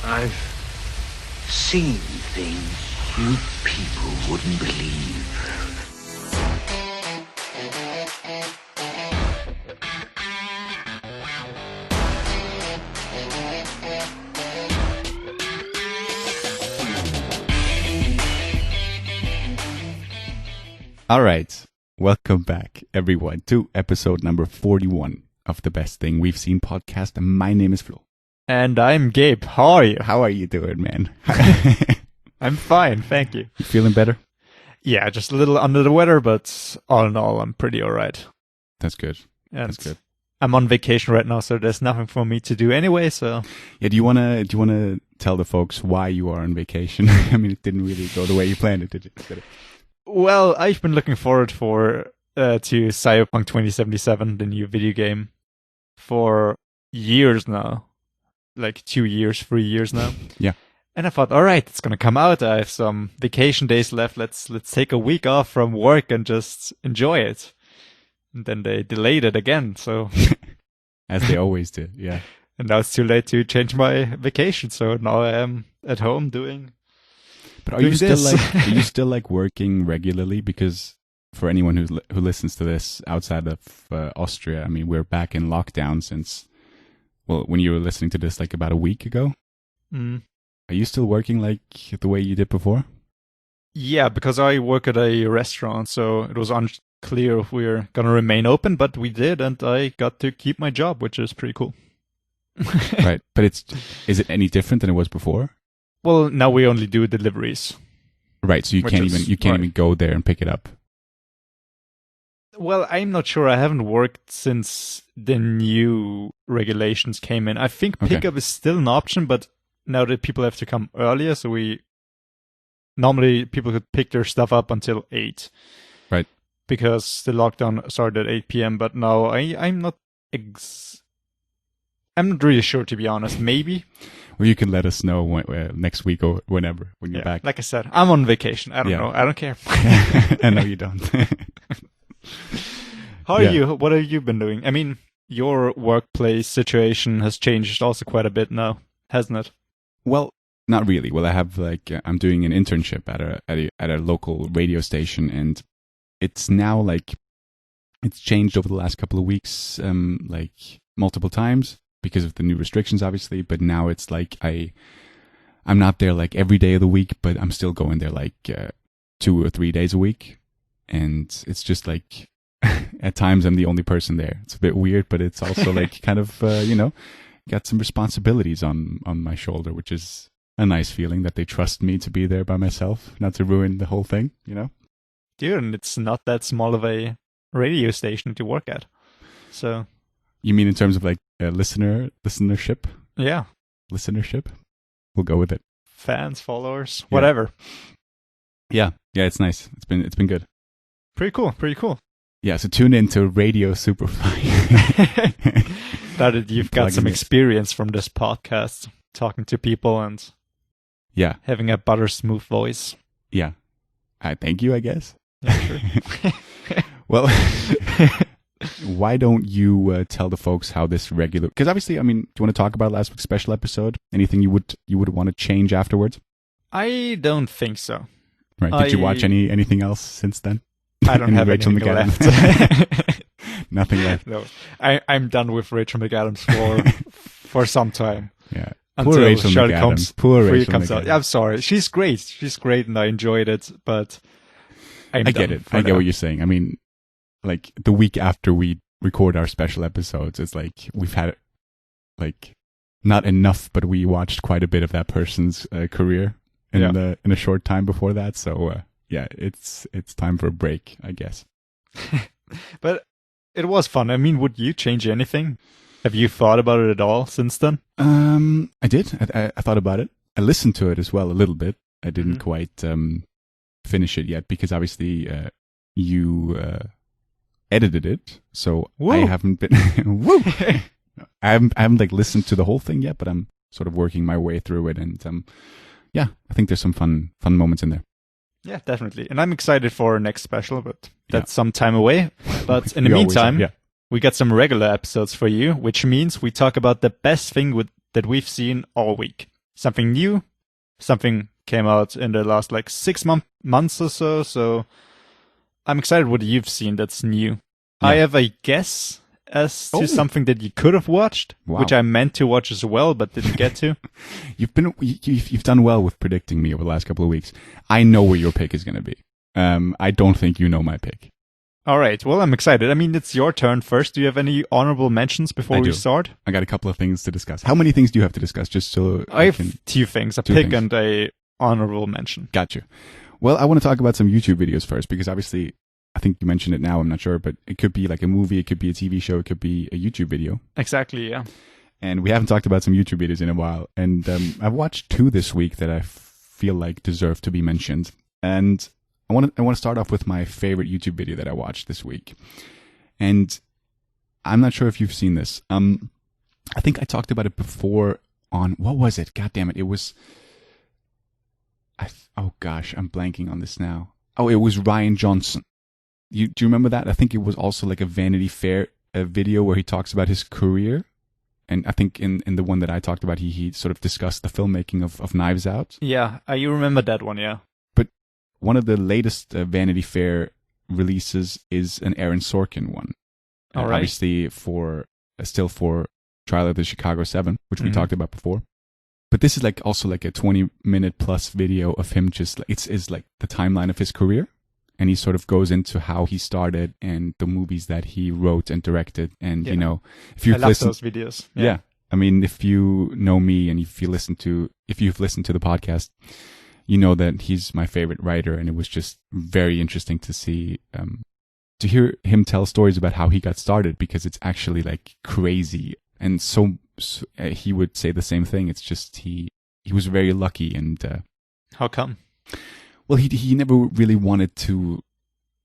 I've seen things you people wouldn't believe. All right. Welcome back, everyone, to episode number 41 of the Best Thing We've Seen podcast. My name is Flo. And I'm Gabe. How are you? How are you doing, man? I'm fine, thank you. You feeling better? Yeah, just a little under the weather, but all in all, I'm pretty all right. That's good. And That's good. I'm on vacation right now, so there's nothing for me to do anyway, so... Yeah, do you wanna tell the folks why you are on vacation? I mean, it didn't really go the way you planned it, did it? Well, I've been looking forward to Cyberpunk 2077, the new video game, for years now. Like 2 years, 3 years now. Yeah. And I thought, all right, it's going to come out. I have some vacation days left. Let's take a week off from work and just enjoy it. And then they delayed it again, so... As they always do, yeah. And now it's too late to change my vacation, so now I am at home doing... But are you still like working regularly? Because for anyone who listens to this outside of Austria, I mean, we're back in lockdown since, well, when you were listening to this like about a week ago. Mm. Are you still working like the way you did before? Yeah, because I work at a restaurant, so it was unclear if we were going to remain open, but we did, and I got to keep my job, which is pretty cool. Right, but is it any different than it was before? Well, now we only do deliveries. Right, so you can't even go there and pick it up. Well, I'm not sure. I haven't worked since the new regulations came in. I think pickup is still an option, but now that people have to come earlier, so normally people could pick their stuff up until 8. Right. Because the lockdown started at 8 p.m., but now I'm not I'm not really sure, to be honest. Maybe. Well, you can let us know next week or whenever when you're back. Like I said, I'm on vacation. I don't know. I don't care. I know you don't. How are you? What have you been doing? I mean, your workplace situation has changed also quite a bit now, hasn't it? Well, not really. Well, I have I'm doing an internship at a local radio station, and it's now it's changed over the last couple of weeks, multiple times. Because of the new restrictions, obviously, but now it's like I'm not there like every day of the week, but I'm still going there like 2 or 3 days a week, and it's just like at times I'm the only person there. It's a bit weird, but it's also like kind of got some responsibilities on my shoulder, which is a nice feeling that they trust me to be there by myself, not to ruin the whole thing, Dude, and it's not that small of a radio station to work at, so. You mean in terms of like listenership? Yeah. Listenership? We'll go with it. Fans, followers, whatever. Yeah, it's nice. It's been good. Pretty cool. Yeah, so tune in to Radio Superfly. Now that you've got some experience from this podcast, talking to people and having a butter smooth voice. Yeah. Thank you, I guess. Yeah, sure. Well... Why don't you tell the folks how this regular... Because obviously, I mean, do you want to talk about last week's special episode? Anything you would want to change afterwards? I don't think so. Right. Did you watch anything else since then? I don't have Rachel anything McAdams left. Nothing left. No, I'm done with Rachel McAdams for some time. Yeah. Until Rachel Shell McAdams. comes, Poor Free Rachel comes McAdams. out. I'm sorry. She's great, and I enjoyed it, but I get it. I get what you're saying. I mean, like the week after we record our special episodes, it's like we've had like not enough, but we watched quite a bit of that person's career in a short time before that. So it's time for a break, I guess. But it was fun. I mean, would you change anything? Have you thought about it at all since then? I did. I thought about it. I listened to it as well a little bit. I didn't quite finish it yet because obviously you edited it, so Woo! I haven't been. Woo! I haven't like listened to the whole thing yet, but I'm sort of working my way through it, and I think there's some fun moments in there. Yeah, definitely. And I'm excited for our next special, but that's some time away. But in the We meantime, always are, we got some regular episodes for you, which means we talk about the best thing that we've seen all week. something new. Something came out in the last like 6 months or so. So I'm excited what you've seen that's new. Yeah. I have a guess as to something that you could have watched, which I meant to watch as well, but didn't get to. You've done well with predicting me over the last couple of weeks. I know where your pick is going to be. I don't think you know my pick. All right. Well, I'm excited. I mean, it's your turn first. Do you have any honorable mentions before we start? I got a couple of things to discuss. How many things do you have to discuss? Just so I have 2 things: a pick and a honorable mention. Gotcha. Well, I want to talk about some YouTube videos first because obviously, I think you mentioned it now. I'm not sure, but it could be like a movie, it could be a TV show, it could be a YouTube video. Exactly. Yeah. And we haven't talked about some YouTube videos in a while, and I've watched 2 this week that I feel like deserve to be mentioned. And I want to start off with my favorite YouTube video that I watched this week. And I'm not sure if you've seen this. I think I talked about it before on, what was it? God damn it. It was, oh gosh, I'm blanking on this now. Oh, it was Ryan Johnson. Do you remember that? I think it was also like a Vanity Fair video where he talks about his career. And I think in the one that I talked about, he sort of discussed the filmmaking of Knives Out. Yeah, you remember that one, yeah. One of the latest Vanity Fair releases is an Aaron Sorkin one. All right. Obviously still for Trial of the Chicago 7, which we talked about before. But this is like also like a 20-minute plus video of him just, it's like the timeline of his career. And he sort of goes into how he started and the movies that he wrote and directed. And, you know, if you've listened, those videos. Yeah. I mean, if you know me and if you've listened to the podcast, you know that he's my favorite writer, and it was just very interesting to see, to hear him tell stories about how he got started, because it's actually like crazy. And so he would say the same thing. It's just he was very lucky. And how come? Well, he never really wanted to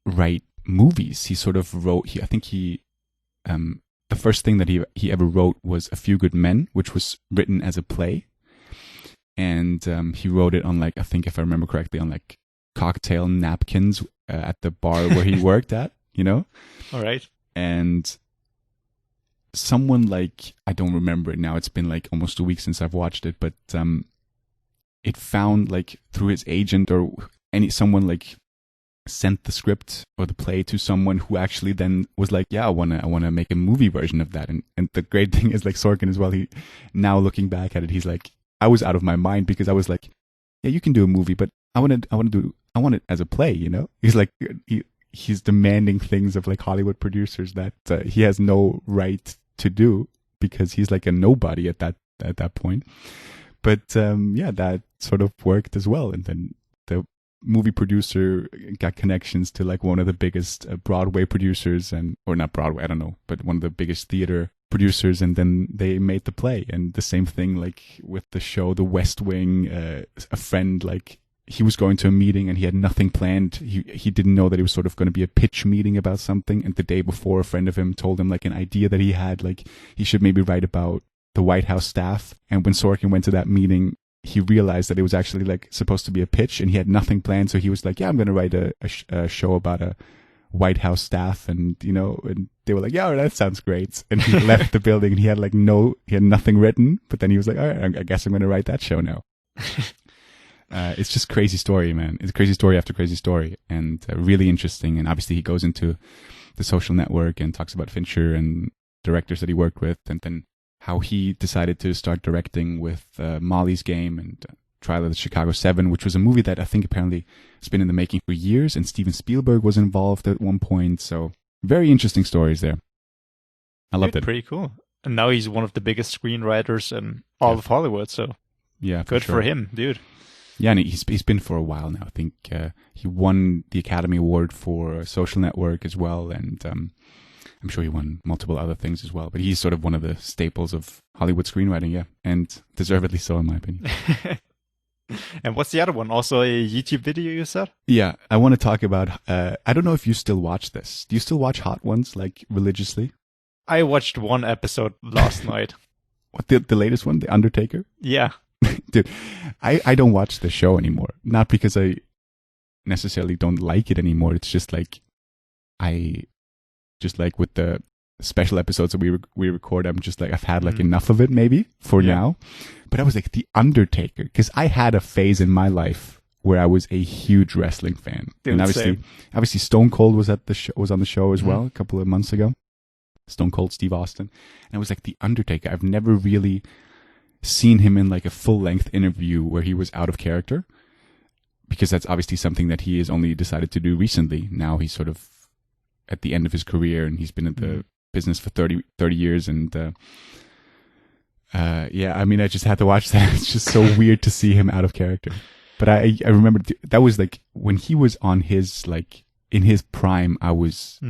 write movies. He sort of wrote. I think the first thing that he ever wrote was A Few Good Men, which was written as a play. And he wrote it on, like, I think if I remember correctly, on like cocktail napkins at the bar where he worked at, you know? All right. And someone like, I don't remember it now. It's been like almost a week since I've watched it, but it found like through his agent or someone like sent the script or the play to someone who actually then was like, yeah, I wanna make a movie version of that. And the great thing is, like, Sorkin as well, he now looking back at it, he's like, I was out of my mind because I was like, yeah, you can do a movie, but I want it as a play, you know? He's like, he's demanding things of like Hollywood producers that he has no right to do because he's like a nobody at that point. But yeah, that sort of worked as well. And then the movie producer got connections to like one of the biggest Broadway producers, or not Broadway, I don't know, but one of the biggest theater producers, and then they made the play. And the same thing like with the show The West Wing. A friend, like, he was going to a meeting and he had nothing planned. He didn't know that it was sort of going to be a pitch meeting about something, and the day before a friend of him told him like an idea that he had, like he should maybe write about the White House staff. And when Sorkin went to that meeting, he realized that it was actually like supposed to be a pitch, and he had nothing planned. So he was like, yeah, I'm going to write a show about a White House staff. And, you know, and they were like, yeah, that sounds great. And he left the building and he had nothing written, but then he was like, all right, I guess I'm going to write that show now. It's just crazy story, man. It's crazy story after crazy story, and really interesting. And obviously he goes into The Social Network and talks about Fincher and directors that he worked with, and then how he decided to start directing with Molly's Game and Trial of the Chicago 7, which was a movie that I think apparently has been in the making for years, and Steven Spielberg was involved at one point. So very interesting stories there. I loved it. Pretty cool. And now he's one of the biggest screenwriters in all of Hollywood. So yeah, good for him, dude. Yeah, and he's been for a while now. I think he won the Academy Award for Social Network as well, and I'm sure he won multiple other things as well. But he's sort of one of the staples of Hollywood screenwriting, yeah, and deservedly so, in my opinion. And what's the other one? Also a YouTube video, you said? Yeah, I want to talk about, I don't know if you still watch this. Do you still watch Hot Ones, like, religiously? I watched one episode last night. What, the latest one, The Undertaker? Yeah. Dude, I don't watch the show anymore. Not because I necessarily don't like it anymore. It's just like, I just like with the special episodes that we record, I'm just like, I've had like enough of it maybe for now. But I was like the Undertaker, because I had a phase in my life where I was a huge wrestling fan. Dude, and obviously Stone Cold was was on the show as well a couple of months ago. Stone Cold Steve Austin. And I was like the Undertaker. I've never really seen him in like a full-length interview where he was out of character, because that's obviously something that he has only decided to do recently. Now he's sort of at the end of his career, and he's been in the business for 30 years. And I mean, I just had to watch that. It's just so weird to see him out of character. But I remember that was like when he was on his, like, in his prime, I was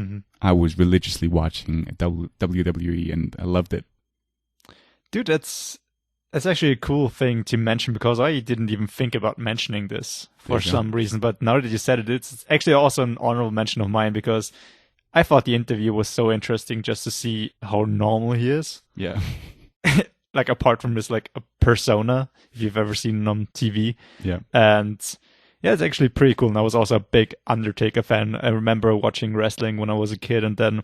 religiously watching WWE, and I loved it. Dude, that's actually a cool thing to mention, because I didn't even think about mentioning this for some reason. But now that you said it, it's actually also an honorable mention of mine, because I thought the interview was so interesting just to see how normal he is. Yeah. Like, apart from his, like, a persona, if you've ever seen him on TV. Yeah. And yeah, it's actually pretty cool. And I was also a big Undertaker fan. I remember watching wrestling when I was a kid, and then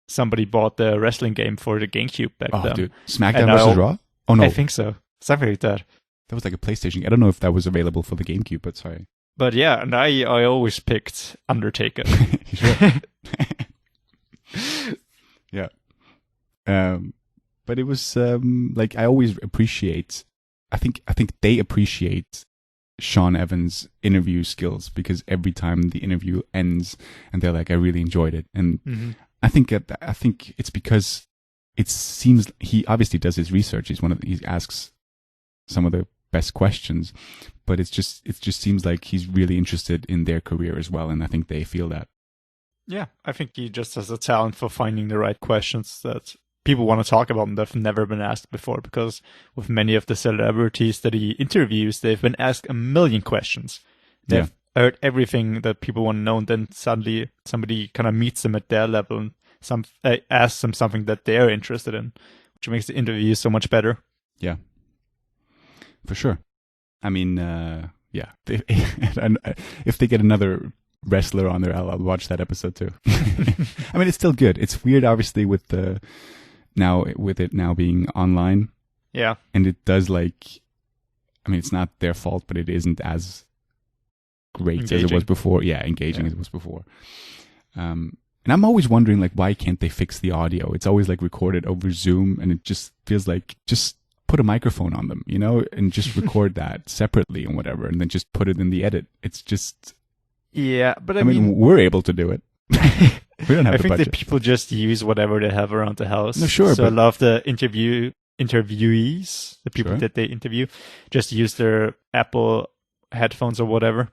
somebody bought the wrestling game for the GameCube back then. Dude. SmackDown vs. Raw? Oh, no. I think so. Something like that. That was like a PlayStation. I don't know if that was available for the GameCube, but sorry. But yeah, and I always picked Undertaker. Yeah. But it was like, I always appreciate. I think they appreciate Sean Evans' interview skills, because every time the interview ends, and they're like, "I really enjoyed it," and I think it's because it seems he obviously does his research. He asks some of the best questions, but it just seems like he's really interested in their career as well, and I think they feel that. Yeah, I think he just has a talent for finding the right questions that people want to talk about and that have never been asked before, because with many of the celebrities that he interviews, they've been asked a million questions. They've heard everything that people want to know, and then suddenly somebody kind of meets them at their level and asks them something that they're interested in, which makes the interview so much better. Yeah. For sure. I mean, if they get another wrestler on there, I'll watch that episode too. I mean, it's still good. It's weird, obviously, with it now being online. Yeah. And it does, like, I mean, it's not their fault, but it isn't as great as it was before. Yeah, engaging as it was before. And I'm always wondering, like, why can't they fix the audio? It's always like recorded over Zoom, and it just feels like, just put a microphone on them, and just record that separately and whatever, and then just put it in the edit. It's just... Yeah, but I mean, we're able to do it. We don't have the budget. I think that people just use whatever they have around the house. No, sure. So a lot of the interviewees, the people that they interview, just use their Apple headphones or whatever.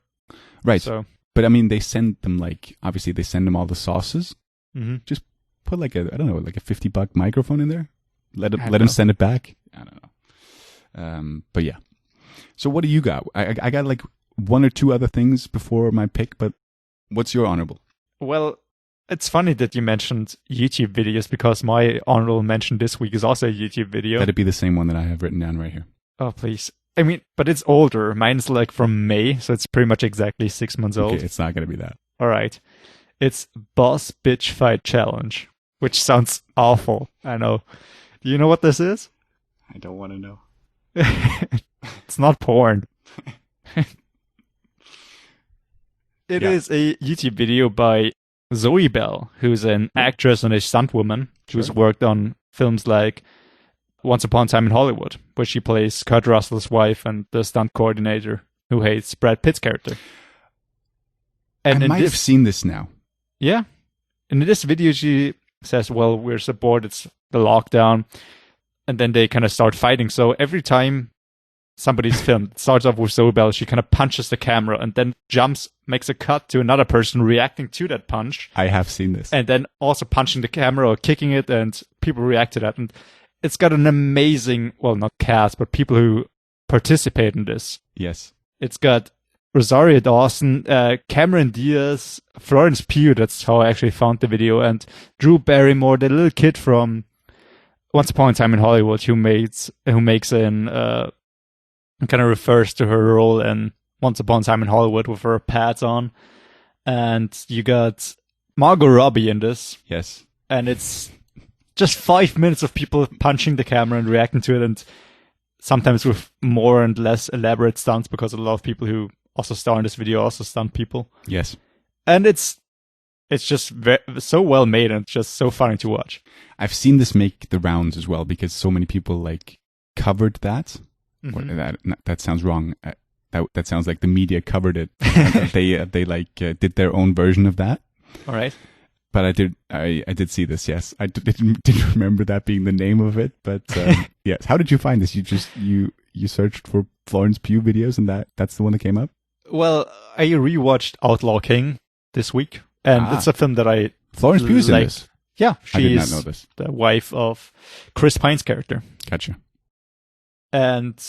Right. So, but I mean, they send them, like, obviously they send them all the sauces. Mm-hmm. Just put like a $50 microphone in there. Let them send it back. I don't know. But yeah. So what do you got? I got like one or two other things before my pick, but what's your honorable? Well, it's funny that you mentioned YouTube videos, because my honorable mention this week is also a YouTube video. That'd be the same one that I have written down right here. Oh, please. I mean, but it's older. Mine's like from May, so it's pretty much exactly 6 months old. Okay, it's not going to be that. All right. It's Boss Bitch Fight Challenge, which sounds awful. I know. Do you know what this is? I don't want to know. It's not porn. It is a YouTube video by Zoe Bell, who's an actress and a stuntwoman who's worked on films like Once Upon a Time in Hollywood, where she plays Kurt Russell's wife and the stunt coordinator who hates Brad Pitt's character. And I might have seen this now. Yeah. And in this video, she says, well, we're so bored, it's the lockdown. And then they kind of start fighting. So every time somebody's filmed, it starts off with Zoe Bell, she kind of punches the camera and then makes a cut to another person reacting to that punch. I have seen this. And then also punching the camera or kicking it, and people react to that. And it's got an amazing, well, not cast, but people who participate in this. Yes. It's got Rosario Dawson, Cameron Diaz, Florence Pugh, that's how I actually found the video, and Drew Barrymore, the little kid from Once Upon a Time in Hollywood, who makes an kind of refers to her role in Once Upon a Time in Hollywood with her pads on. And you got Margot Robbie in this. Yes. And it's just 5 minutes of people punching the camera and reacting to it, and sometimes with more and less elaborate stunts, because a lot of people who also star in this video also stunt people. Yes. And it's just so well made, and it's just so funny to watch. I've seen this make the rounds as well, because so many people like covered that. That sounds wrong. That sounds like the media covered it. They like did their own version of that. All right. But I did see this. Yes, I didn't remember that being the name of it. But yes, how did you find this? You searched for Florence Pugh videos, and that's the one that came up. Well, I rewatched Outlaw King this week, and it's a film that Florence Pugh's in this. Yeah, I did not she's know this. the wife of Chris Pine's character. Gotcha. And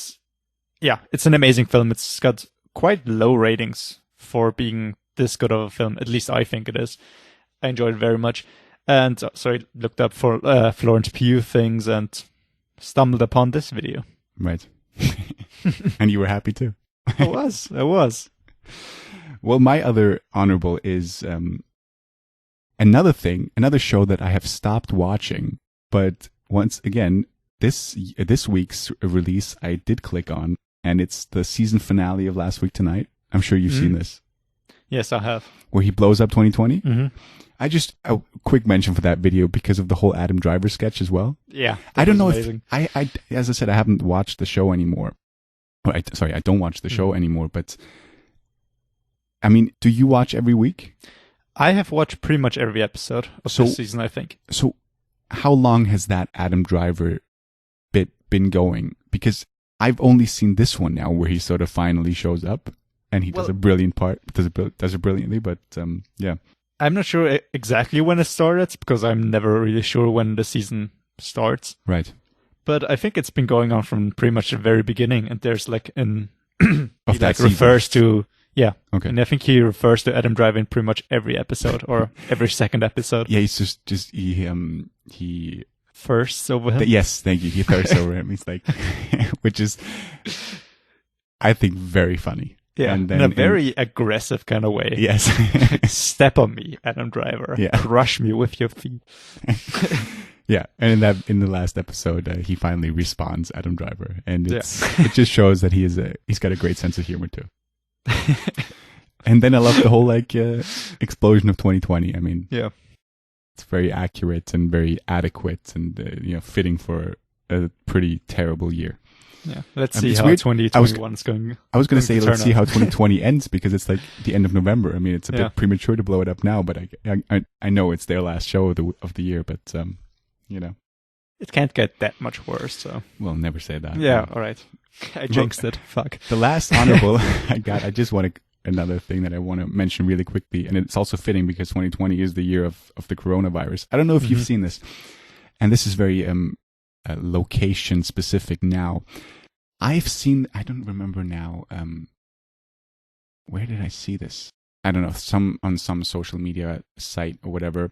yeah, it's an amazing film. It's got quite low ratings for being this good of a film. At least I think it is. I enjoyed it very much. And so I looked up for Florence Pugh things and stumbled upon this video. Right. And you were happy too. I was. Well, my other honorable is another show that I have stopped watching, but once again, this week's release I did click on, and it's the season finale of Last Week Tonight. I'm sure you've seen this. Yes, I have. Where he blows up 2020. Mm-hmm. A quick mention for that video because of the whole Adam Driver sketch as well. Yeah, I don't know amazing. if I as I said, I haven't watched the show anymore. I don't watch the show anymore, but I mean, do you watch every week? I have watched pretty much every episode of this season, I think. So how long has that Adam Driver bit been going? Because I've only seen this one now where he sort of finally shows up and he does a brilliant part, does it brilliantly, but yeah. I'm not sure exactly when it started because I'm never really sure when the season starts. Right. But I think it's been going on from pretty much the very beginning, and there's like an of that season. refers to Okay. And I think he refers to Adam Driver in pretty much every episode or every second episode. Yeah, he's just he thirsts over him. Yes, thank you. He thirsts over him. He's like, which is, I think, very funny. Yeah, and in a very aggressive kind of way. Yes. Step on me, Adam Driver. Yeah. Crush me with your feet. Yeah, and in the last episode, he finally responds, Adam Driver, and it just shows that he's got a great sense of humor too. And then I love the whole explosion of 2020. I mean, yeah, it's very accurate and very adequate, and fitting for a pretty terrible year. Yeah, let's see how 2021 is going. I was going to say let's see how 2020 ends because it's like the end of November. I mean, it's a bit premature to blow it up now, but I know it's their last show of the year, but it can't get that much worse. So we'll never say that. Yeah, all right. I jinxed it. Fuck. The last honorable I just want another thing that I want to mention really quickly, and it's also fitting because 2020 is the year of the coronavirus. I don't know if you've seen this, and this is very location specific now. I don't remember now, where did I see this? I don't know, on some social media site or whatever.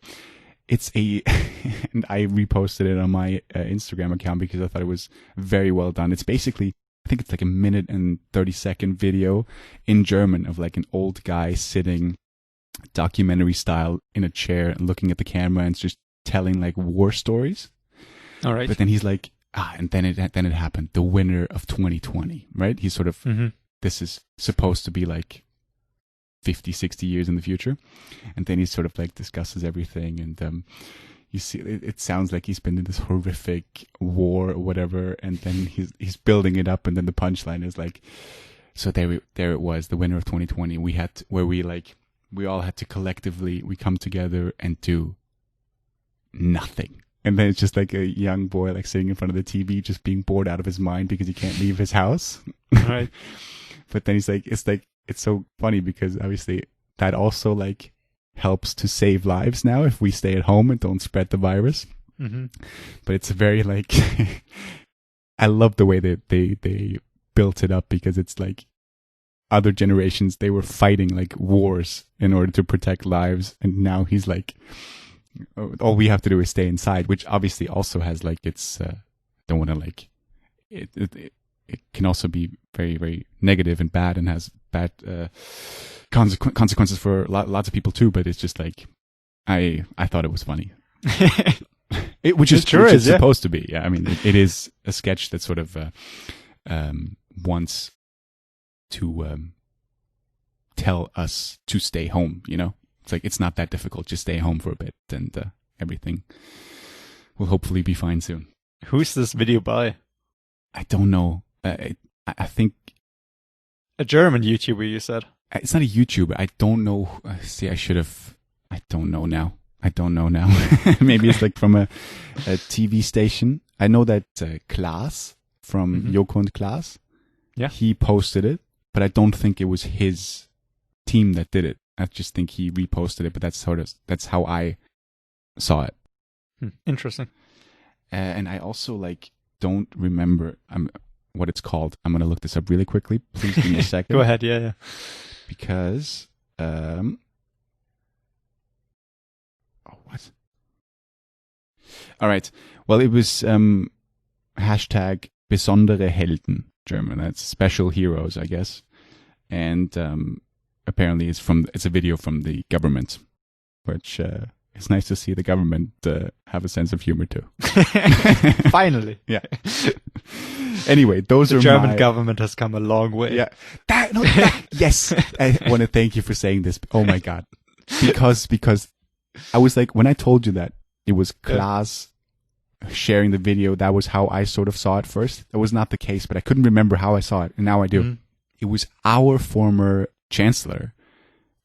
It's and I reposted it on my Instagram account because I thought it was very well done. It's basically, I think it's like a 1:30 video in German of like an old guy sitting documentary style in a chair and looking at the camera and just telling like war stories. All right. But then he's like, and then it happened. The winner of 2020, right? He's sort of, this is supposed to be like 50, 60 years in the future. And then he sort of like discusses everything. And you see, it sounds like he's been in this horrific war or whatever. And then he's building it up. And then the punchline is like, so there it was, the winner of 2020. We all had to collectively, we come together and do nothing. And then it's just like a young boy like sitting in front of the TV just being bored out of his mind because he can't leave his house. Right. But then it's so funny because obviously that also like helps to save lives now if we stay at home and don't spread the virus. Mm-hmm. But it's very like, I love the way that they built it up because it's like other generations, they were fighting like wars in order to protect lives. And now he's like, all we have to do is stay inside, which obviously also has like its don't want to like it can also be very, very negative and bad and has bad consequences for lots of people too, but it's just like I thought it was funny. Which is sure which is, it's supposed to be. Yeah, I mean, it is a sketch that sort of wants to tell us to stay home. You know, it's like it's not that difficult. Just stay home for a bit, and everything will hopefully be fine soon. Who's this video by? I don't know. I think a German YouTuber. You said it's not a YouTuber. I don't know. See, I should have. I don't know now. Maybe it's like from a TV station. I know that Klaas from Joko and Klaas, he posted it, but I don't think it was his team that did it. I just think he reposted it, but that's how I saw it. Interesting. And I also don't remember what it's called. I'm gonna look this up really quickly. Please give me a second. Go ahead. Yeah. Because what? All right. Well, it was hashtag besondere Helden, German. That's special heroes, I guess. And apparently it's a video from the government, which it's nice to see the government have a sense of humor too. Finally. Yeah. Anyway, those the are German government has come a long way. Yeah. Yes. I want to thank you for saying this. Oh my God. Because I was like, when I told you that it was Klaas sharing the video, that was how I sort of saw it first. That was not the case, but I couldn't remember how I saw it, and now I do. Mm-hmm. It was our former chancellor,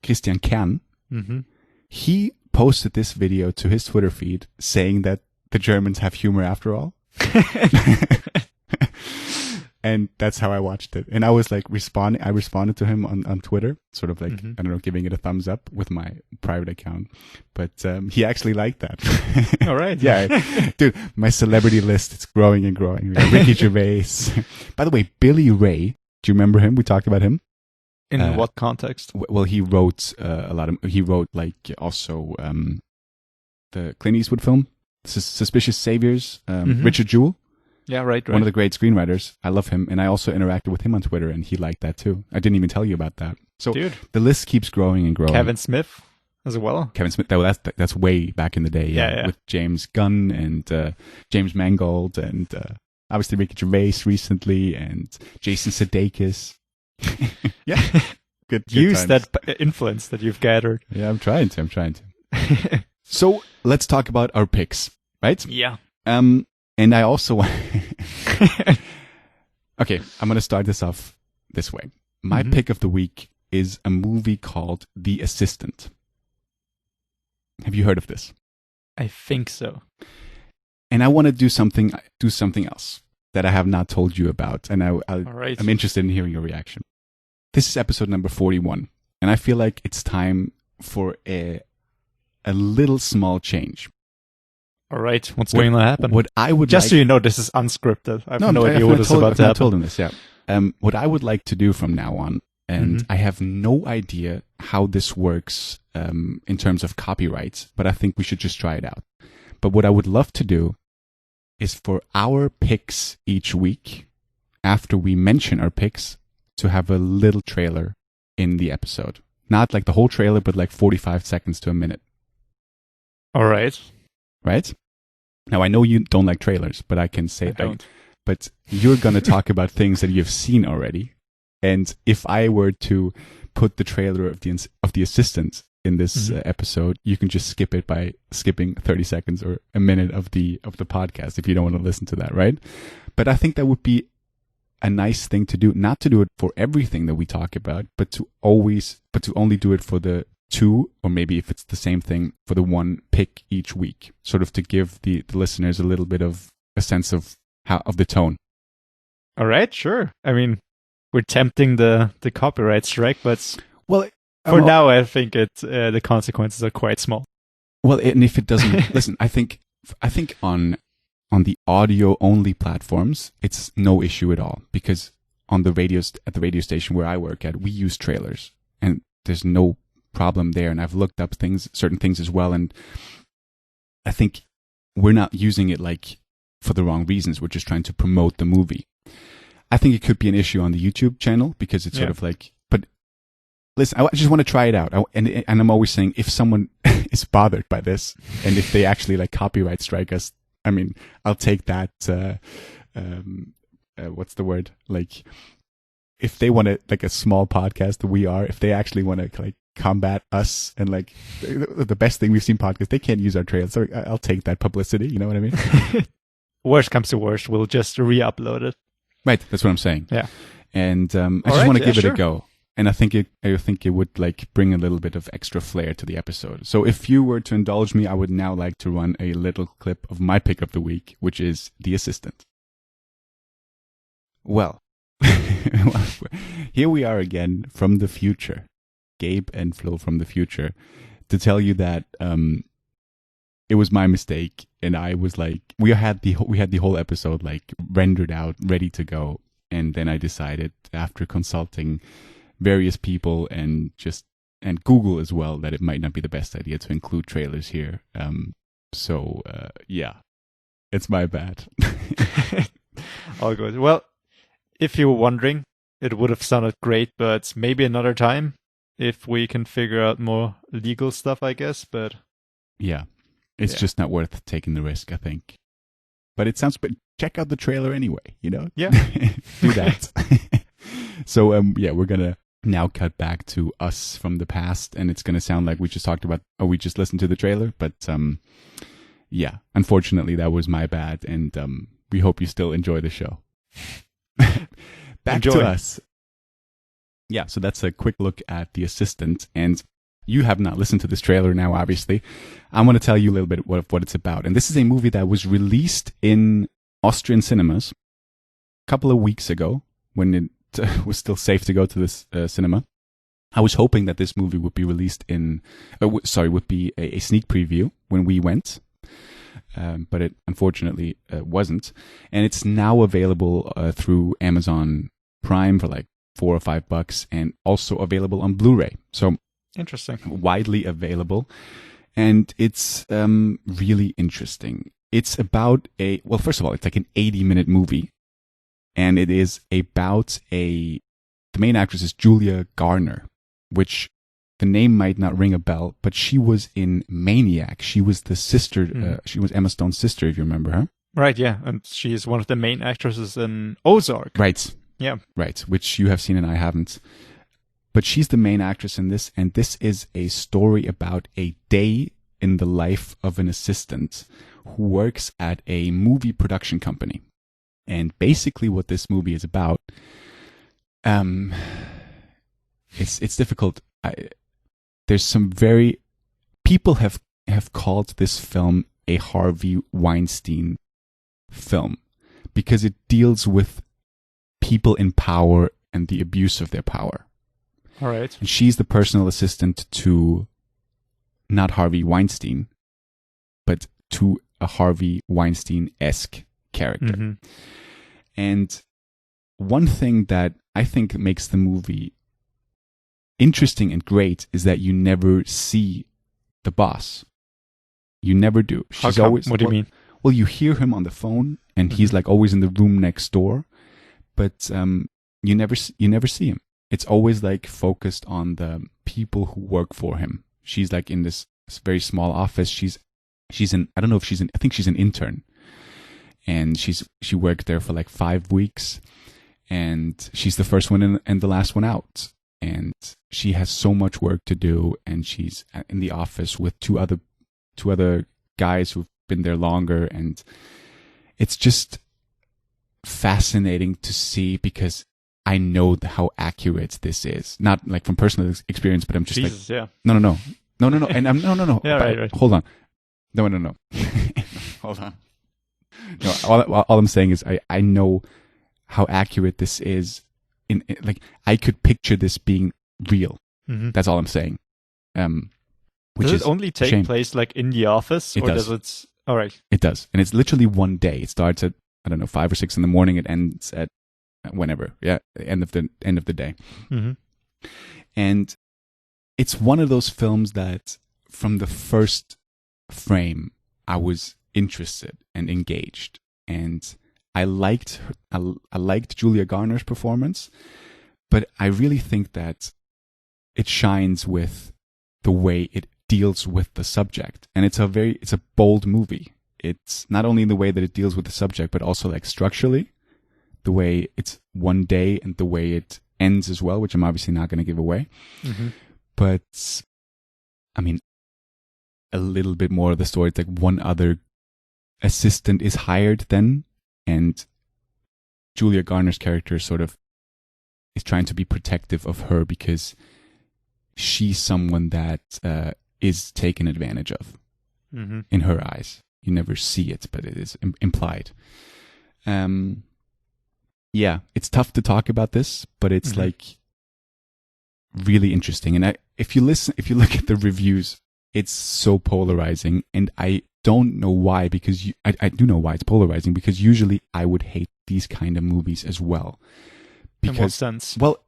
Christian Kern. Mm-hmm. He posted this video to his Twitter feed saying that the Germans have humor after all. And that's how I watched it. And I was like I responded to him on Twitter, sort of like, I don't know, giving it a thumbs up with my private account. But he actually liked that. All right. Yeah. Dude, my celebrity list, it's growing and growing. Ricky Gervais. By the way, Billy Ray, do you remember him? We talked about him. In what context? Well, he wrote also the Clint Eastwood film, Suspicious Saviors, Richard Jewell. Yeah, right. One of the great screenwriters. I love him. And I also interacted with him on Twitter, and he liked that too. I didn't even tell you about that. So dude, the list keeps growing and growing. Kevin Smith as well. Kevin Smith, that's way back in the day. Yeah. With James Gunn and James Mangold and obviously Ricky Gervais recently and Jason Sudeikis. Yeah. Good Use times. that influence that you've gathered. Yeah, I'm trying to. So let's talk about our picks, right? Yeah. And I also want... Okay, I'm going to start this off this way. My pick of the week is a movie called The Assistant. Have you heard of this? I think so. And I want to do something else that I have not told you about. And I'm interested in hearing your reaction. This is episode number 41. And I feel like it's time for a little small change. All right, what's going to happen? What I would so you know, this is unscripted. I have no idea what is about to happen. I told him this, yeah. What I would like to do from now on, and I have no idea how this works in terms of copyrights, but I think we should just try it out. But what I would love to do is for our picks each week, after we mention our picks, to have a little trailer in the episode. Not like the whole trailer, but like 45 seconds to a minute. All right. Right? Now, I know you don't like trailers, but I can say I don't. But you're going to talk about things that you've seen already. And if I were to put the trailer of the Assistant in this episode, you can just skip it by skipping 30 seconds or a minute of the podcast if you don't want to listen to that, right? But I think that would be a nice thing to do, not to do it for everything that we talk about, but to only do it for the two, or maybe if it's the same thing, for the one pick each week, sort of to give the listeners a little bit of a sense of the tone. All right, sure. I mean, we're tempting the copyright strike, but for now, I think the consequences are quite small. Well, and if it doesn't, listen, I think on the audio only platforms, it's no issue at all, because at the radio station where I work at, we use trailers, and there's no problem there. And I've looked up certain things as well, and I think we're not using it like for the wrong reasons. We're just trying to promote the movie. I think it could be an issue on the YouTube channel, because it's sort of like, but listen, I just want to try it out. And I'm always saying, if someone is bothered by this, and if they actually like copyright strike us, I mean, I'll take that. What's the word? Like, if they want to, like a small podcast that we are, if they actually want to like combat us and like the best thing we've seen podcast, they can't use our trail. So I'll take that publicity. You know what I mean? Worst comes to worst, we'll just re-upload it. Right. That's what I'm saying. Yeah. And I just want to give it a go. And I think it would like bring a little bit of extra flair to the episode. So if you were to indulge me, I would now like to run a little clip of my pick of the week, which is The Assistant. Well, here we are again from the future, Gabe and Flo from the future, to tell you that it was my mistake, and I was like, we had the whole episode like rendered out, ready to go, and then I decided after consulting various people and Google as well that it might not be the best idea to include trailers here. Yeah, it's my bad. All good. Well, if you were wondering, it would have sounded great, but maybe another time if we can figure out more legal stuff, I guess. But yeah, it's just not worth taking the risk, I think. But it sounds. But check out the trailer anyway. You know. Yeah. Do that. So we're gonna now cut back to us from the past, and it's gonna sound like we just talked about. Oh, we just listened to the trailer, but yeah. Unfortunately, that was my bad, and we hope you still enjoy the show. Back to us. Yeah, so that's a quick look at The Assistant, and you have not listened to this trailer now, obviously. I'm going to tell you a little bit what it's about. And this is a movie that was released in Austrian cinemas a couple of weeks ago when it was still safe to go to this cinema. I was hoping that this movie would be released would be a sneak preview when we went. But it unfortunately wasn't. And it's now available through Amazon Prime for like $4 or $5 and also available on Blu-ray. So interesting. Widely available. And it's really interesting. It's about first of all, it's like an 80-minute movie. And it is about the main actress is Julia Garner, which the name might not ring a bell, but she was in Maniac. She was the sister. She was Emma Stone's sister, if you remember her. Right, yeah. And she is one of the main actresses in Ozark. Right. Yeah. Right, which you have seen and I haven't. But she's the main actress in this, and this is a story about a day in the life of an assistant who works at a movie production company. And basically what this movie is about, it's difficult. There's some people have called this film a Harvey Weinstein film because it deals with people in power and the abuse of their power. All right. And she's the personal assistant to not Harvey Weinstein, but to a Harvey Weinstein-esque character. Mm-hmm. And one thing that I think makes the movie interesting and great is that you never see the boss. You never do. She's always. What do you mean? Well, you hear him on the phone, and he's like always in the room next door, but you never see him. It's always like focused on the people who work for him. She's like in this very small office. She's in. I don't know if she's in. I think she's an intern, and she worked there for like 5 weeks, and she's the first one in and the last one out. And she has so much work to do, and she's in the office with two other guys who've been there longer, and it's just fascinating to see because I know how accurate this is. Not like from personal experience, but I'm just Jesus, like, yeah. No, and I'm no. Yeah, right. Hold on, no. Hold on. No, all I'm saying is I know how accurate this is. Like I could picture this being real. Mm-hmm. That's all I'm saying. Does it only take place like in the office, or does it? All right, it does, and it's literally one day. It starts at 5 or 6 in the morning. It ends at whenever. Yeah, end of the day. Mm-hmm. And it's one of those films that, from the first frame, I was interested and engaged, and I liked Julia Garner's performance, but I really think that it shines with the way it deals with the subject, and it's a bold movie. it's not only in the way that it deals with the subject, but also like structurally, the way it's one day and the way it ends as well, which I'm obviously not going to give away. Mm-hmm. But I mean, a little bit more of the story. It's like one other assistant is hired then, and Julia Garner's character sort of is trying to be protective of her because she's someone that is taken advantage of in her eyes. You never see it, but it is implied. Yeah, it's tough to talk about this, but it's like really interesting. And if you look at the reviews, it's so polarizing, and I don't know why, because I do know why it's polarizing, because usually I would hate these kind of movies as well. Because, in what sense? Well,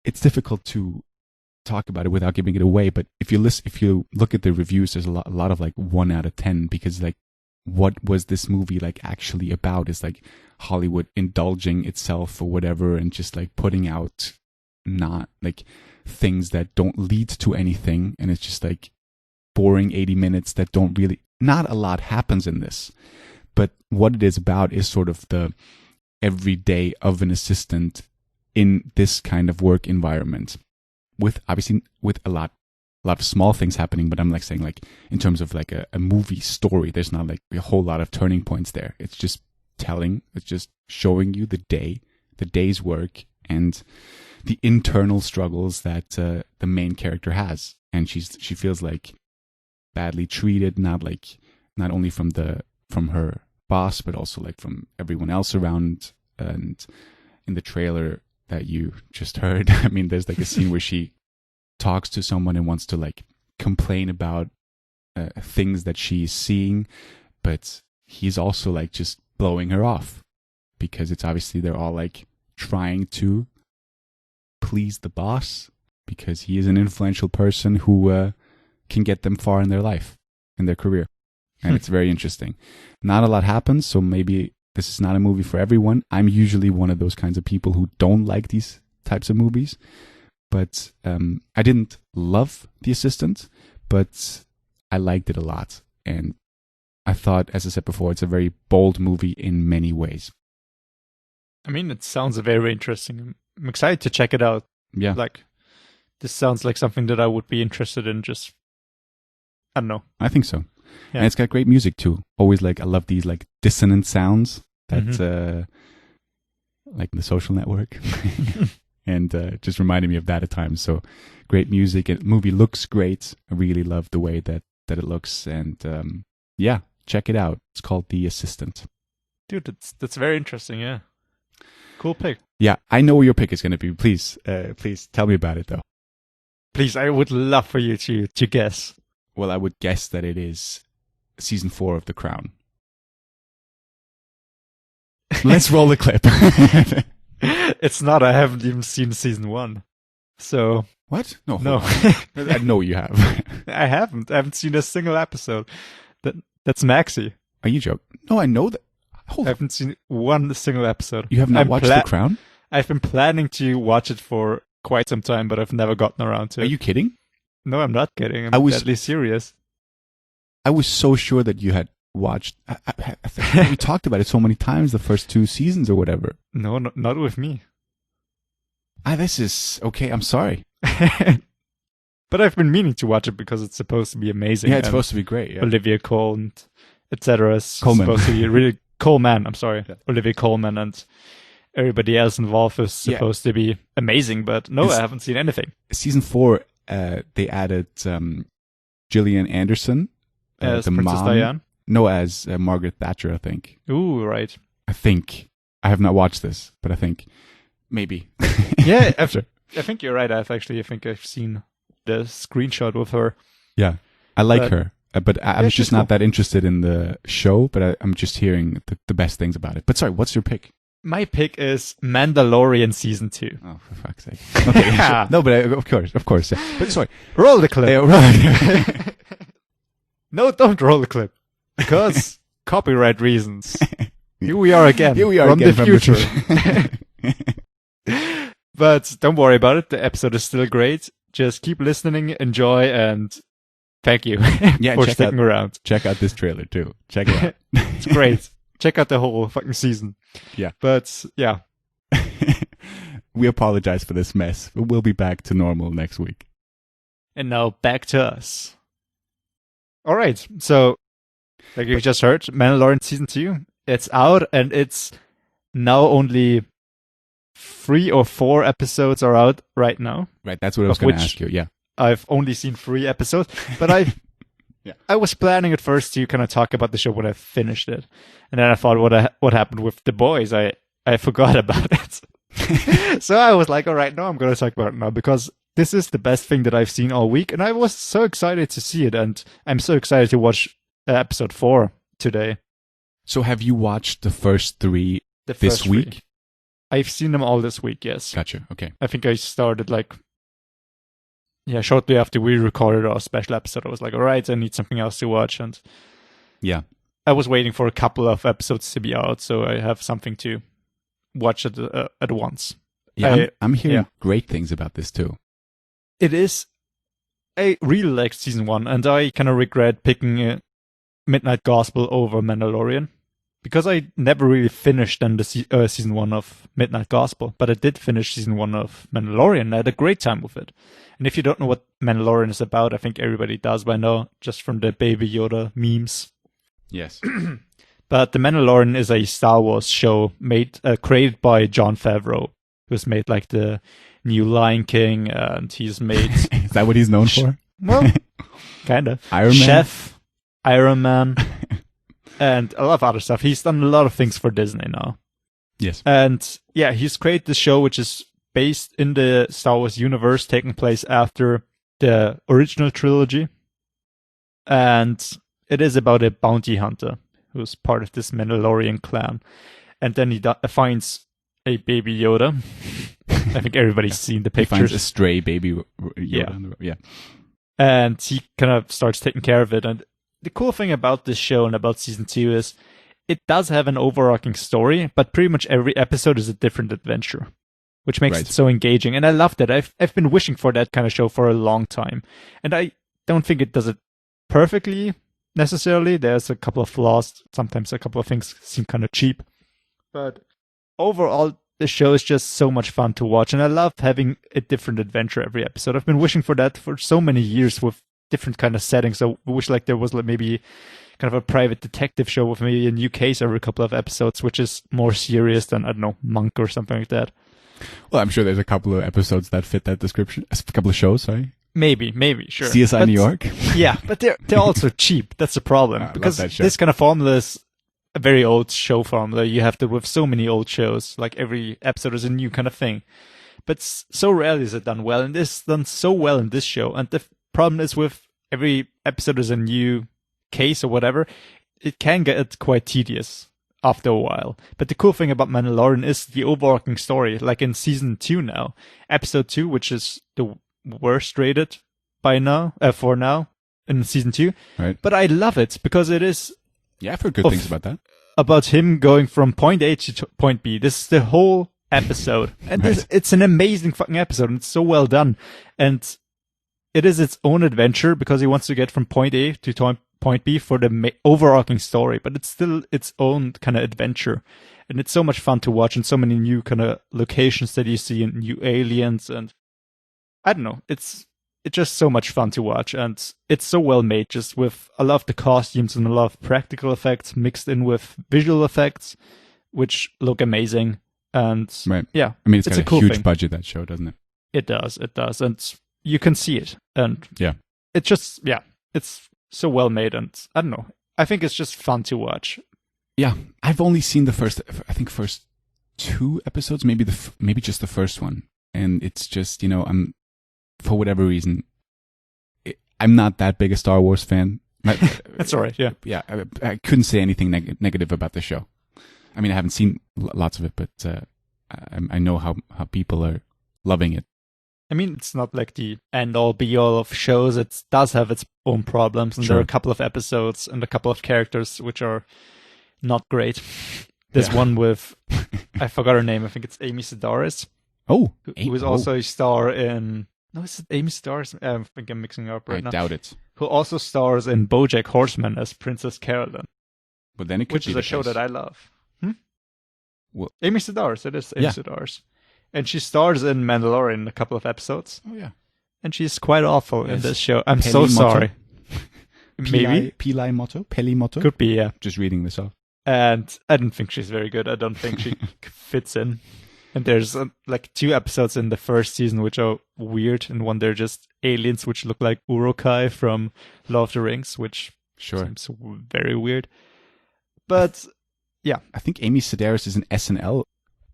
it's difficult to talk about it without giving it away, but if you look at the reviews, there's a lot of like 1 out of 10, because like, what was this movie like actually about? Is like Hollywood indulging itself or whatever, and just like putting out not like things that don't lead to anything, and it's just like boring 80 minutes that don't really, not a lot happens in this. But what it is about is sort of the everyday of an assistant in this kind of work environment, with obviously with a lot of small things happening, but I'm like saying, like in terms of like a movie story, there's not like a whole lot of turning points there. It's just showing you the day's work and the internal struggles that the main character has, and she feels like badly treated, not only from her boss, but also like from everyone else around. And in the trailer that you just heard, I mean, there's like a scene where she talks to someone and wants to like complain about things that she's seeing, but he's also like just blowing her off, because it's obviously they're all like trying to please the boss, because he is an influential person who can get them far in their life, in their career. And it's very interesting. Not a lot happens, so maybe this is not a movie for everyone. I'm usually one of those kinds of people who don't like these types of movies. But I didn't love The Assistant, but I liked it a lot. And I thought, as I said before, it's a very bold movie in many ways. I mean, it sounds very interesting. I'm excited to check it out. Yeah. Like, this sounds like something that I would be interested in. Just, I don't know. I think so. Yeah. And it's got great music too. Always like, I love these like dissonant sounds that like The Social Network. And just reminded me of that at times. So great music, and the movie looks great. I really love the way that it looks. And yeah, check it out. It's called The Assistant. Dude, that's very interesting. Yeah. Cool pick. Yeah, I know what your pick is going to be. Please tell me about it though. Please, I would love for you to guess. Well, I would guess that it is season 4 of The Crown. Let's roll the clip. It's not. I haven't even seen season 1. So what? No. I know you have. I haven't seen a single episode. That's Maxi. Are you joking? No, I know that. I haven't seen one single episode. You have not watched The Crown? I've been planning to watch it for quite some time, but I've never gotten around to it. Are you kidding? No, I'm not kidding. I'm deadly serious. I was so sure that you had watched. I think we talked about it so many times, the first 2 seasons or whatever. No, not with me. This is okay. I'm sorry. But I've been meaning to watch it because it's supposed to be amazing. Yeah, it's supposed to be great. Yeah. Olivia Colman and etc. is Coleman. supposed to be really Coleman. I'm sorry, yeah. Olivia Colman and everybody else involved is supposed to be amazing. But no, I haven't seen anything. Season 4, they added Gillian Anderson as the Princess mom. Diane. No, as Margaret Thatcher, I think. Ooh, right. I think. I have not watched this, but I think maybe. Yeah, I think you're right. I think I've seen the screenshot with her. Yeah, I like her, but I'm just not cool. that interested in the show. But I'm just hearing the best things about it. But sorry, what's your pick? My pick is Mandalorian season 2. Oh, for fuck's sake! Okay, sure. No, but of course. Yeah. But sorry, roll the clip. No, don't roll the clip because copyright reasons. Here we are again. From the future. But don't worry about it. The episode is still great. Just keep listening, enjoy, and thank you Yeah, for sticking around. Check out this trailer too. Check it out. It's great. Check out the whole fucking season. Yeah. But yeah. We apologize for this mess, but we'll be back to normal next week. And now back to us. All right. So, like you just heard, Mandalorian Season 2, it's out, and it's now only 3 or 4 episodes are out right now. Right, that's what I was going to ask you, yeah. I've only seen 3 episodes, but I was planning at first to kind of talk about the show when I finished it. And then I thought what happened with The Boys, I forgot about it. So I was like, all right, no, I'm going to talk about it now because this is the best thing that I've seen all week. And I was so excited to see it. And I'm so excited to watch episode 4 today. So have you watched the first 3 this week? 3. I've seen them all this week, yes. Gotcha, okay. I think I started shortly after we recorded our special episode. I was like, all right, I need something else to watch. And yeah, I was waiting for a couple of episodes to be out, so I have something to watch at once. Yeah, I'm hearing great things about this too. It is. I really liked season 1, and I kind of regret picking Midnight Gospel over Mandalorian because I never really finished the season 1 of Midnight Gospel, but I did finish season 1 of Mandalorian. And I had a great time with it. And if you don't know what Mandalorian is about, I think everybody does by now, just from the Baby Yoda memes. Yes. But The Mandalorian is a Star Wars show created by Jon Favreau, who's made like the new Lion King, and he's made... Is that what he's known for? Well, kind of. Iron Man? Chef, Iron Man, and a lot of other stuff. He's done a lot of things for Disney now. Yes. And yeah, he's created this show which is based in the Star Wars universe, taking place after the original trilogy. And it is about a bounty hunter who's part of this Mandalorian clan. And then he finds a Baby Yoda. I think everybody's seen the pictures. He finds a stray Baby Yoda. Yeah. And he kind of starts taking care of it. And the cool thing about this show and about season 2 is it does have an overarching story, but pretty much every episode is a different adventure, which makes it so engaging. And I love that. I've been wishing for that kind of show for a long time. And I don't think it does it perfectly, necessarily. There's a couple of flaws. Sometimes a couple of things seem kind of cheap. But overall, the show is just so much fun to watch. And I love having a different adventure every episode. I've been wishing for that for so many years with different kind of settings. I wish like there was maybe kind of a private detective show with maybe a new case every couple of episodes, which is more serious than, I don't know, Monk or something like that. Well, I'm sure there's a couple of episodes that fit that description. A couple of shows, sorry. Maybe, sure. CSI New York? Yeah, but they're also cheap. That's the problem. Because this kind of formula is a very old show formula. You have to with so many old shows. Like every episode is a new kind of thing. But so rarely is it done well. And this is done so well in this show. And the problem is with every episode is a new case or whatever, it can get quite tedious after a while. But the cool thing about Mandalorian is the overarching story. Like in season 2 now, episode 2, which is the worst rated by now, for now, in season 2. Right. But I love it because it is... Yeah, I've heard good things about that. About him going from point A to point B. This is the whole episode. And it's an amazing fucking episode. And it's so well done. And it is its own adventure because he wants to get from point A to point B for the overarching story. But it's still its own kind of adventure. And it's so much fun to watch and so many new kind of locations that you see and new aliens. And I don't know. It's just so much fun to watch, and it's so well made, just with a lot of the costumes and a lot of practical effects mixed in with visual effects, which look amazing. And yeah, I mean, it's got a cool huge budget, that show, doesn't it? It does, and you can see it, and it's just it's so well made, and I don't know, I think it's just fun to watch. Yeah, I've only seen the first 2 episodes, maybe just the first one, and it's just for whatever reason, I'm not that big a Star Wars fan. That's all right, yeah. Yeah, I couldn't say anything negative about the show. I mean, I haven't seen lots of it, but I know how people are loving it. I mean, it's not like the end-all, be-all of shows. It does have its own problems, and there are a couple of episodes and a couple of characters which are not great. There's one with, I forgot her name, I think it's Amy Sedaris. Oh. Who was also a star in No, is it Amy Stars? I think I'm mixing up right now. I doubt it. Who also stars in BoJack Horseman as Princess Carolyn. But then it could which be is a show that I love. Well, Amy Sedaris, it is Amy Sedaris. And she stars in Mandalorian in a couple of episodes. Oh, yeah. And she's quite awful in this show. I'm so sorry. Maybe. Peli Motto? Could be, yeah. Just reading this off. And I don't think she's very good. I don't think she fits in. And there's like 2 episodes in the first season which are weird. And one, they're just aliens which look like Urukai from Lord of the Rings, which seems very weird. But, yeah. I think Amy Sedaris is an SNL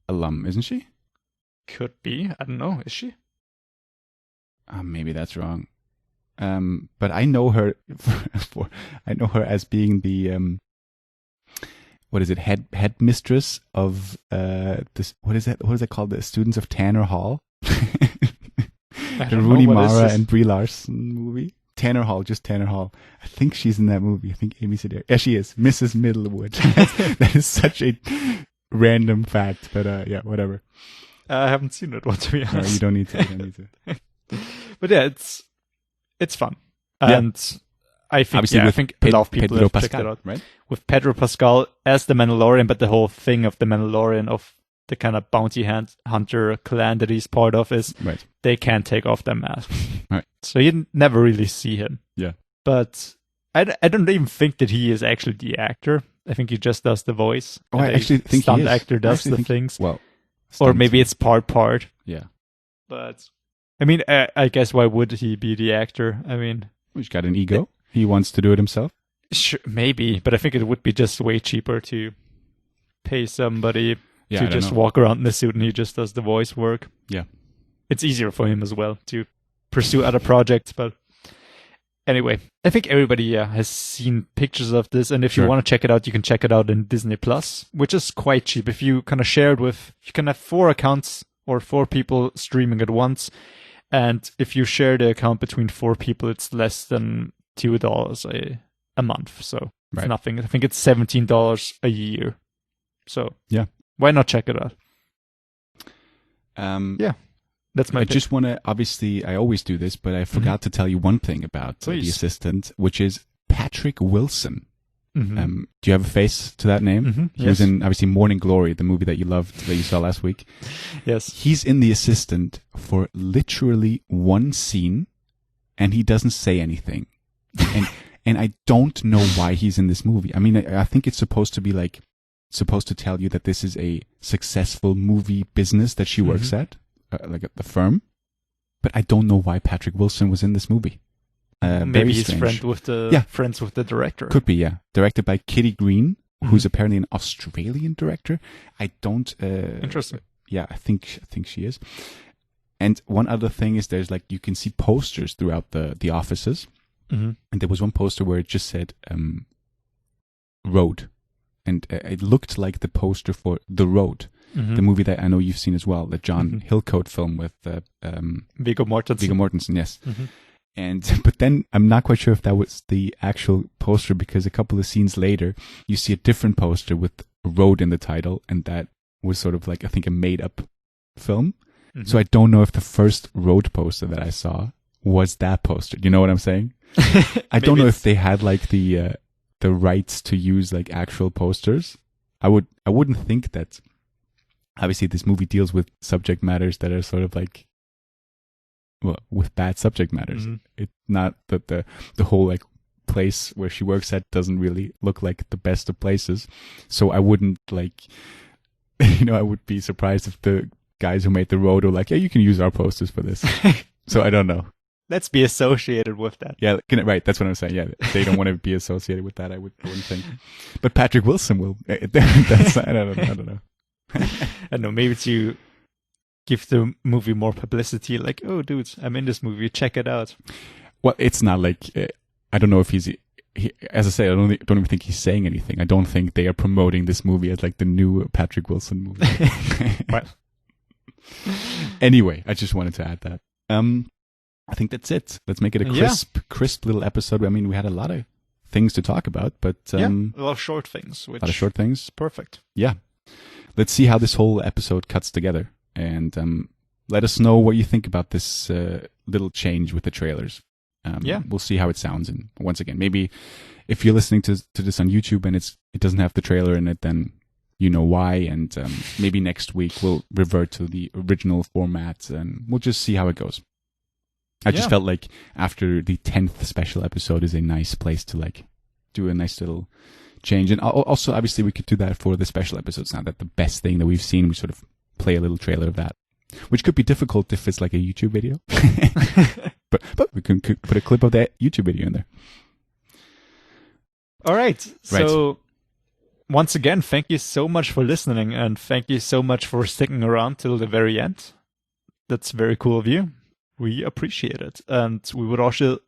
alum, isn't she? Could be. I don't know. Is she? Maybe that's wrong. But I know her I know her as being the what is it, headmistress of this, what is it called, the Students of Tanner Hall? The Rooney Mara and Brie Larson movie. Tanner Hall, just Tanner Hall. I think she's in that movie. I think Amy Sedaris. Yeah, she is. Mrs. Middlewood. That is such a random fact, but yeah, whatever. I haven't seen it one, to be honest. No, you don't need to. But yeah, it's fun. And I think, obviously, I think a lot of people have checked it out. Right? With Pedro Pascal as the Mandalorian, but the whole thing of the Mandalorian, of the kind of bounty hunter clan that he's part of, is they can't take off their masks. Right. So you never really see him. Yeah. But I don't even think that he is actually the actor. I think he just does the voice. Oh, I actually think stunt he is. actor does the things. Well, or maybe it's part. Yeah. But I mean, I guess why would he be the actor? I mean, he's got an ego. He wants to do it himself. Sure, maybe, but I think it would be just way cheaper to pay somebody to just walk around in the suit and he just does the voice work. Yeah. It's easier for him as well to pursue other projects, but anyway, I think everybody has seen pictures of this, and if you want to check it out, you can check it out in Disney Plus, which is quite cheap. If you kind of share it with, you can have 4 accounts or 4 people streaming at once, and if you share the account between 4 people, it's less than $2 a month, so it's nothing. I think it's $17 a year. So yeah, why not check it out? Yeah, that's my. I just want to. Obviously, I always do this, but I forgot to tell you one thing about the assistant, which is Patrick Wilson. Do you have a face to that name? He was in obviously Morning Glory, the movie that you loved, that you saw last week. Yes, he's in the assistant for literally one scene, and he doesn't say anything. And I don't know why he's in this movie. I mean, I think it's supposed to tell you that this is a successful movie business that she works at, like at the firm. But I don't know why Patrick Wilson was in this movie. Maybe he's friends with the director. Could be, yeah. Directed by Kitty Green, who's apparently an Australian director. I don't. Interesting. Yeah, I think she is. And one other thing is, there's like, you can see posters throughout the offices. And there was one poster where it just said Road, and it looked like the poster for The Road, the movie that I know you've seen as well, the John Hillcoat film with Viggo Mortensen. Viggo Mortensen, yes. But then I'm not quite sure if that was the actual poster, because a couple of scenes later you see a different poster with Road in the title, and that was sort of like, I think, a made up film. So I don't know if the first Road poster that I saw was that poster. Do you know what I'm saying? I don't know if they had like the rights to use like actual posters. I wouldn't think that. Obviously, this movie deals with subject matters that are sort of like, well, with bad subject matters. It's not that the whole like place where she works at doesn't really look like the best of places. So I wouldn't like, I would be surprised if the guys who made The Road were like, yeah, you can use our posters for this. So I don't know. Let's be associated with that. Yeah, right. That's what I'm saying. Yeah, they don't want to be associated with that. I wouldn't think. But Patrick Wilson will. I don't know. I don't know. Maybe to give the movie more publicity. Like, oh, dudes, I'm in this movie. Check it out. Well, it's not like, I don't know if he, as I say, I don't even think he's saying anything. I don't think they are promoting this movie as like the new Patrick Wilson movie. Well. Anyway, I just wanted to add that. I think that's it. Let's make it a crisp little episode. I mean, we had a lot of things to talk about, but a lot of short things. A lot of short things. Perfect. Yeah. Let's see how this whole episode cuts together, and let us know what you think about this little change with the trailers. Yeah, we'll see how it sounds. And once again, maybe if you're listening to this on YouTube and it doesn't have the trailer in it, then you know why. And maybe next week we'll revert to the original format, and we'll just see how it goes. I just felt like after the 10th special episode is a nice place to like do a nice little change. And also, obviously, we could do that for the special episodes. Not that the best thing that we've seen, we sort of play a little trailer of that, which could be difficult if it's like a YouTube video. but we can put a clip of that YouTube video in there. All right. So once again, thank you so much for listening, and thank you so much for sticking around till the very end. That's very cool of you. We appreciate it. And we would also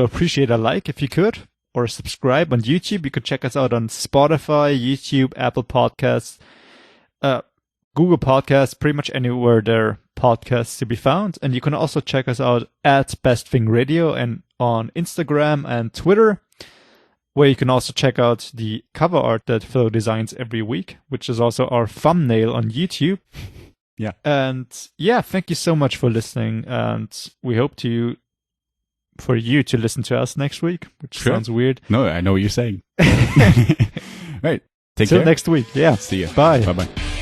appreciate a like if you could, or subscribe on YouTube. You could check us out on Spotify, YouTube, Apple Podcasts, Google Podcasts, pretty much anywhere there are podcasts to be found. And you can also check us out at Best Thing Radio and on Instagram and Twitter, where you can also check out the cover art that Phil designs every week, which is also our thumbnail on YouTube. Yeah. And thank you so much for listening. And we hope for you to listen to us next week, which sounds weird. No, I know what you're saying. Right. Take care. Till next week. Yeah. See ya. Bye. Bye-bye.